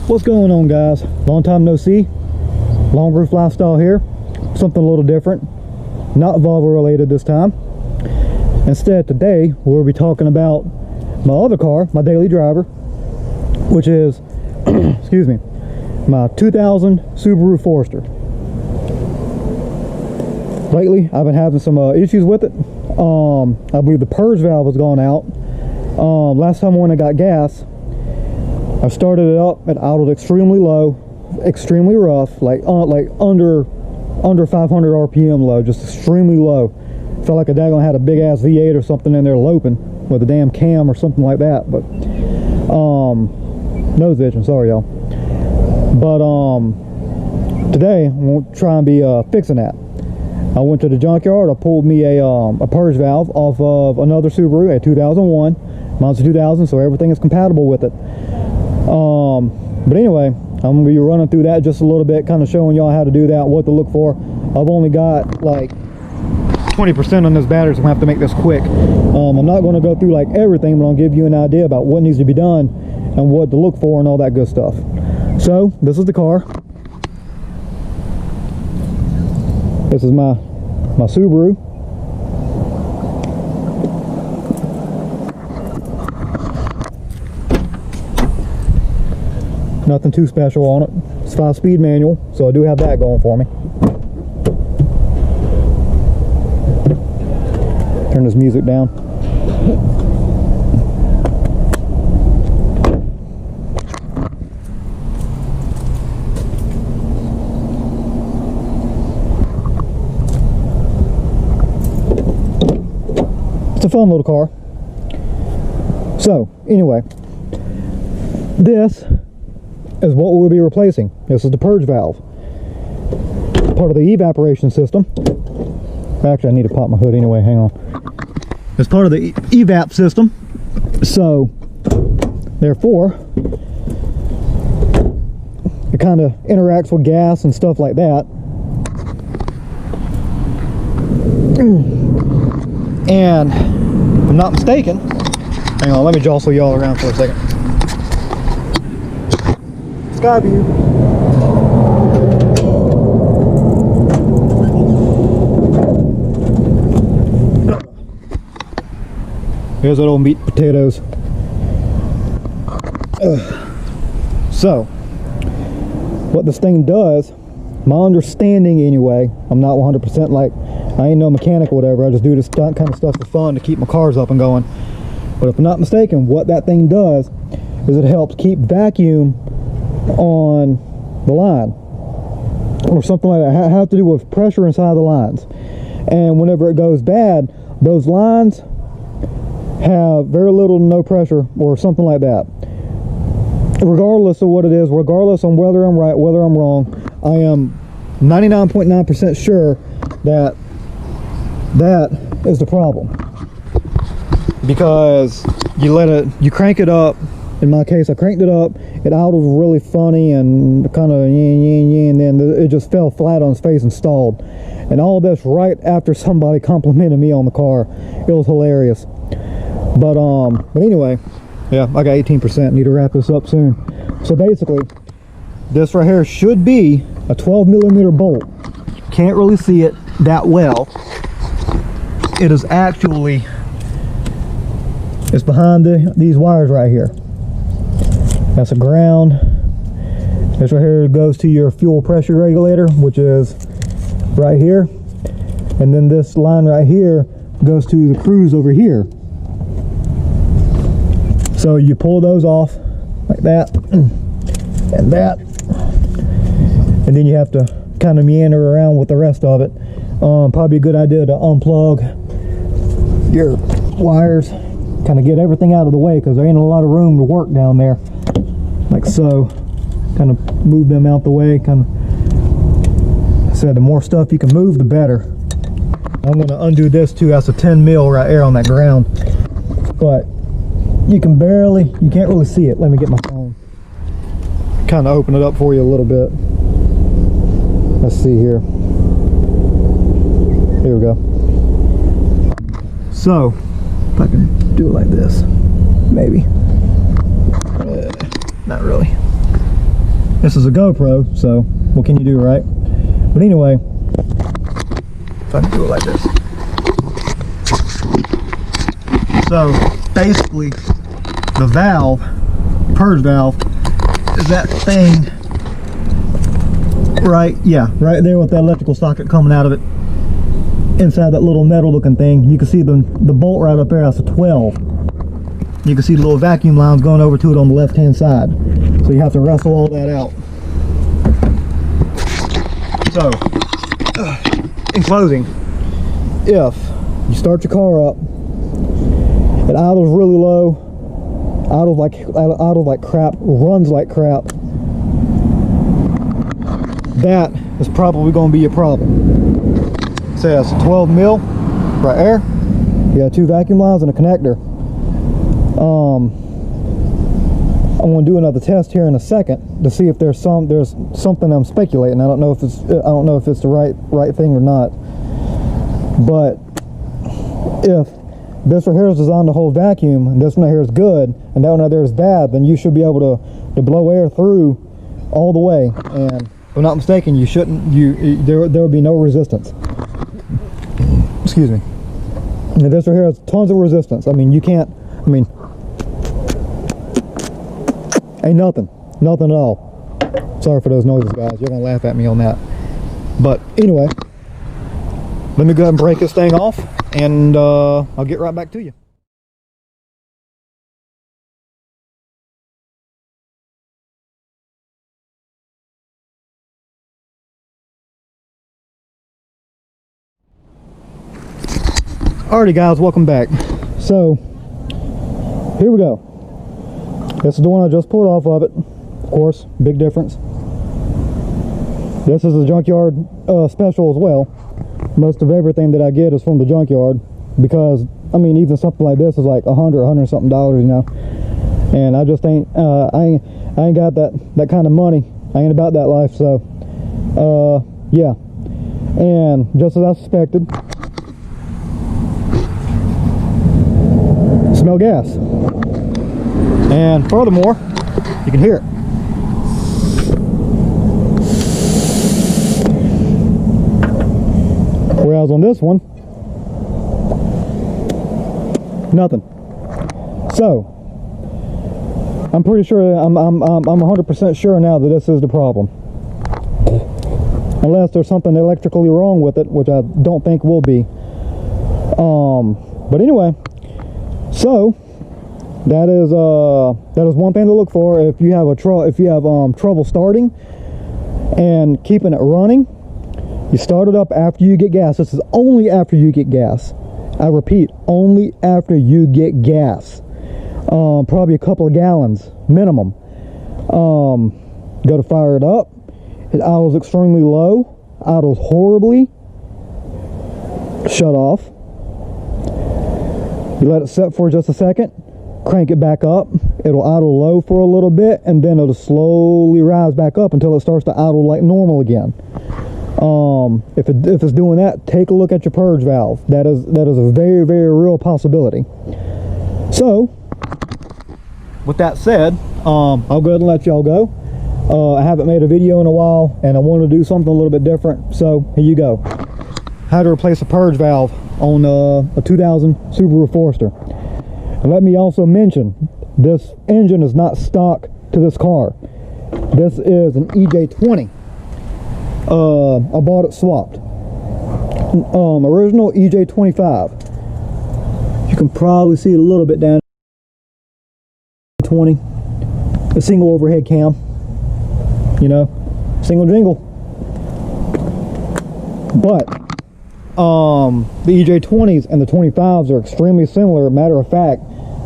What's going on, guys? Long time no see. Long roof lifestyle here. Something a little different, not Volvo related this time. Instead, today we'll be talking about my other car, my daily driver, which is excuse me, my 2000 Subaru Forester. Lately I've been having some issues with it. I believe the purge valve has gone out. Last time when I got gas, I started it up and idled extremely low, extremely rough, like under 500 RPM low, just extremely low. Felt like a daggone had a big ass V8 or something in there loping with a damn cam or something like that. But nose itching, sorry y'all. But today I'm gonna try and be fixing that. I went to the junkyard. I pulled me a purge valve off of another Subaru, a 2001. Mine's a 2000, so everything is compatible with it. But anyway, I'm gonna be running through that just a little bit, kind of showing y'all how to do that, what to look for. I've only got like 20% on this battery, so I'm gonna have to make this quick. I'm not gonna go through like everything, but I'll give you an idea about what needs to be done and what to look for and all that good stuff. So this is the car. This is my Subaru. Nothing too special on it. It's 5-speed manual, so I do have that going for me. Turn this music down. It's a fun little car. So, anyway, this is what we'll be replacing. This is the purge valve, part of the evaporation system. Actually, I need to pop my hood anyway, hang on. It's part of the evap system, so therefore it kind of interacts with gas and stuff like that. And if I'm not mistaken, hang on, let me jostle y'all around for a second. Sky view. Here's that old meat and potatoes. So, what this thing does, my understanding anyway, I'm not 100% like, I ain't no mechanic or whatever, I just do this kind of stuff for fun to keep my cars up and going. But if I'm not mistaken, what that thing does is it helps keep vacuum on the line or something like that. Have to do with pressure inside the lines, and whenever it goes bad, those lines have very little to no pressure or something like that. Regardless of what it is, regardless on whether I'm right, whether I'm wrong, I am 99.9% sure that that is the problem, because you crank it up. In my case, I cranked it up, it idled really funny and kind of and then it just fell flat on its face and stalled. And all this right after somebody complimented me on the car. It was hilarious. But anyway, yeah, I got 18%, need to wrap this up soon. So basically, this right here should be a 12mm bolt. Can't really see it that well. It is actually, it's behind these wires right here. That's a ground. This right here goes to your fuel pressure regulator, which is right here. And then this line right here goes to the cruise over here. So you pull those off like that and that. And then you have to kind of meander around with the rest of it. Probably a good idea to unplug your wires, kind of get everything out of the way, because there ain't a lot of room to work down there. Like so, kind of move them out the way. Kind of, I said, the more stuff you can move, the better. I'm going to undo this too. That's a 10mm right there on that ground, but you can't really see it. Let me get my phone, kind of open it up for you a little bit. Let's see here. Here we go. So if I can do it like this, maybe. Not really. This is a GoPro, so what can you do, right? But anyway, if I can do it like this. So basically, the valve, purge valve, is that thing right there with that electrical socket coming out of it. Inside that little metal looking thing, you can see the bolt right up there. That's a 12. You can see the little vacuum lines going over to it on the left hand side. So you have to wrestle all that out. So, in closing, if you start your car up, it idles really low, idles like crap, runs like crap, that is probably going to be your problem. It says 12 mil right there. You got 2 vacuum lines and a connector. I'm going to do another test here in a second to see if there's something I'm speculating. I don't know if it's the right thing or not. But if this right here is designed to hold vacuum, and this one right here is good, and that one right there is bad, then you should be able to blow air through all the way. And if I'm not mistaken, you shouldn't. There would be no resistance. Excuse me. And this right here has tons of resistance. I mean, you can't. I mean, ain't nothing at all. Sorry for those noises, guys. You're gonna laugh at me on that. But anyway, let me go ahead and break this thing off, and I'll get right back to you. Alrighty, guys, welcome back. So here we go. This is the one I just pulled off of it. Of course, big difference. This is a junkyard special as well. Most of everything that I get is from the junkyard, because I mean, even something like this is like $100 something, you know. And I just ain't I ain't got that kind of money. I ain't about that life. So yeah. And just as I suspected, smell gas. And furthermore, you can hear it. Whereas on this one, nothing. So I'm pretty sure, I'm 100% sure now that this is the problem. Unless there's something electrically wrong with it, which I don't think will be. But anyway, so that is one thing to look for if you have trouble starting and keeping it running. You start it up after you get gas. This is only after you get gas. I repeat, only after you get gas. Probably a couple of gallons minimum. Go to fire it up. It idles extremely low, idles horribly. Shut off. You let it set for just a second, crank it back up. It'll idle low for a little bit, and then it'll slowly rise back up until it starts to idle like normal again. If it's doing that, take a look at your purge valve. That is a very, very real possibility. So, with that said, I'll go ahead and let y'all go. I haven't made a video in a while, and I want to do something a little bit different. So here you go. How to replace a purge valve on a 2000 Subaru Forester. And let me also mention, this engine is not stock to this car. This is an EJ20. I bought it swapped. Original EJ25. You can probably see it a little bit down. 20. A single overhead cam. You know, single jingle. But the EJ20s and the 25s are extremely similar. Matter of fact,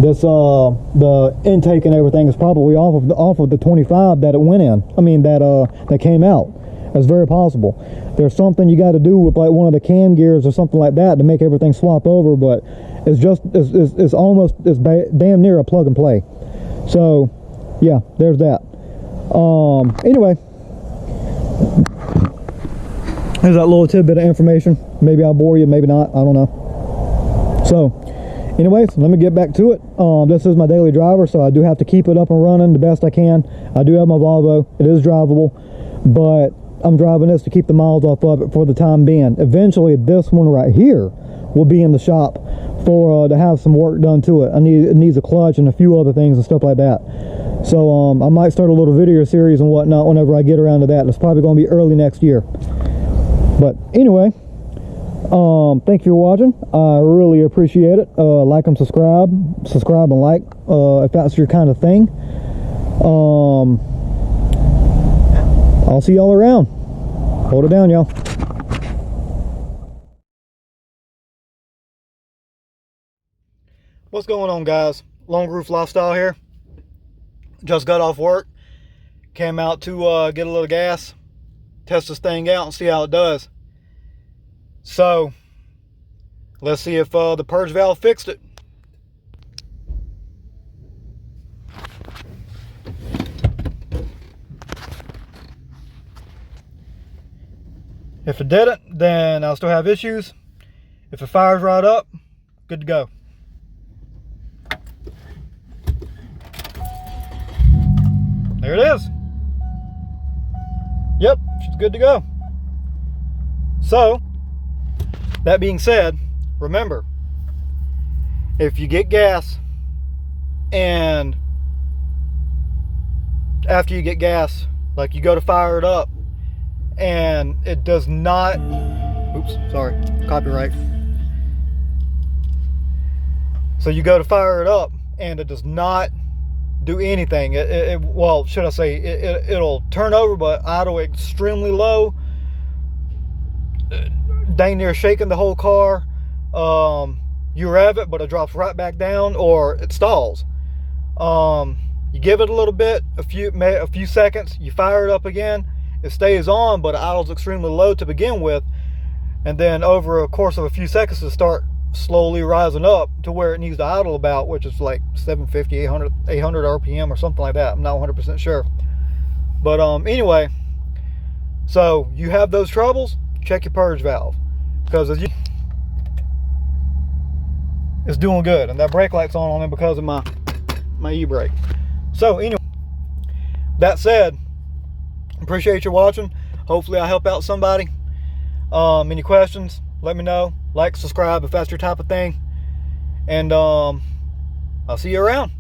this the intake and everything is probably off of the 25 that it went in. I mean that came out. That's very possible. There's something you got to do with like one of the cam gears or something like that to make everything swap over, but it's almost damn near a plug and play. So yeah, there's that. Anyway, here's that little tidbit of information. Maybe I'll bore you, maybe not, I don't know. So anyways, let me get back to it. This is my daily driver, so I do have to keep it up and running the best I can. I do have my Volvo. It is drivable, but I'm driving this to keep the miles off of it for the time being. Eventually, this one right here will be in the shop for to have some work done to it. It needs a clutch and a few other things and stuff like that. So I might start a little video series and whatnot whenever I get around to that. It's probably going to be early next year. But anyway, thank you for watching. I really appreciate it. Like and subscribe and like if that's your kind of thing. I'll see y'all around. Hold it down, y'all. What's going on, guys? Long Roof Lifestyle here. Just got off work. Came out to get a little gas, test this thing out and see how it does. So let's see if the purge valve fixed it. If it didn't, then I'll still have issues. If it fires right up, good to go. There it is. Yep, she's good to go. So, that being said, remember, if you get gas and after you get gas, like you go to fire it up and it does not, oops, sorry, copyright. So you go to fire it up and it does not do anything. Well, should I say, it'll turn over but idle extremely low, dang near shaking the whole car. You rev it but it drops right back down, or it stalls. You give it a little bit, a few seconds, you fire it up again, it stays on but it idles extremely low to begin with, and then over a course of a few seconds it start slowly rising up to where it needs to idle about, which is like 750, 800 RPM or something like that. I'm not 100% sure. But anyway, so you have those troubles, check your purge valve, because it's doing good, and that brake light's on it because of my e-brake. So anyway, that said, appreciate you watching. Hopefully I help out somebody. Any questions, let me know. Like, subscribe if that's your type of thing, and I'll see you around.